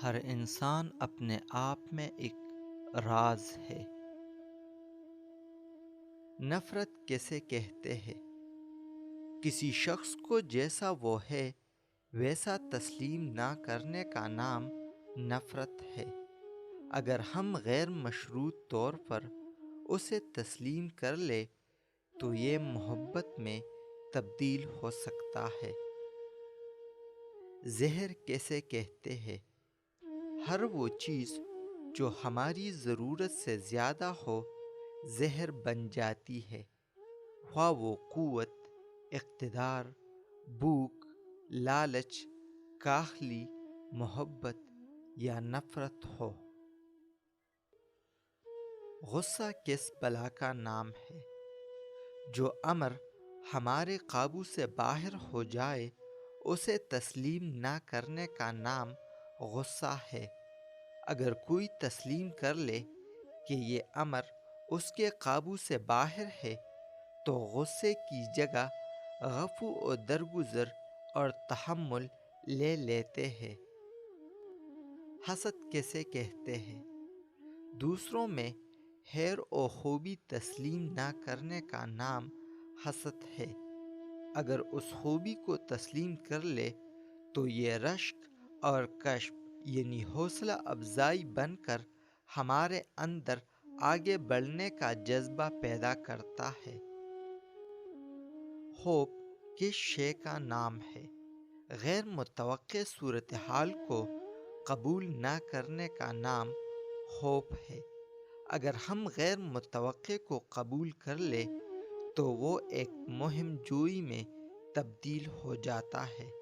ہر انسان اپنے آپ میں ایک راز ہے۔ نفرت کیسے کہتے ہیں؟ کسی شخص کو جیسا وہ ہے ویسا تسلیم نہ کرنے کا نام نفرت ہے۔ اگر ہم غیر مشروط طور پر اسے تسلیم کر لے تو یہ محبت میں تبدیل ہو سکتا ہے۔ زہر کیسے کہتے ہیں؟ ہر وہ چیز جو ہماری ضرورت سے زیادہ ہو زہر بن جاتی ہے، خواہ وہ قوت، اقتدار، بھوک، لالچ، کاہلی، محبت یا نفرت ہو۔ غصہ کس بلا کا نام ہے؟ جو امر ہمارے قابو سے باہر ہو جائے اسے تسلیم نہ کرنے کا نام غصہ ہے۔ اگر کوئی تسلیم کر لے کہ یہ امر اس کے قابو سے باہر ہے تو غصے کی جگہ غفو و درگزر اور تحمل لے لیتے ہیں۔ حسد کیسے کہتے ہیں؟ دوسروں میں خیر و خوبی تسلیم نہ کرنے کا نام حسد ہے۔ اگر اس خوبی کو تسلیم کر لے تو یہ رشک اور کشف یعنی حوصلہ افزائی بن کر ہمارے اندر آگے بڑھنے کا جذبہ پیدا کرتا ہے۔ خوف کس شے کا نام ہے؟ غیر متوقع صورتحال کو قبول نہ کرنے کا نام خوف ہے۔ اگر ہم غیر متوقع کو قبول کر لیں تو وہ ایک مہم جوئی میں تبدیل ہو جاتا ہے۔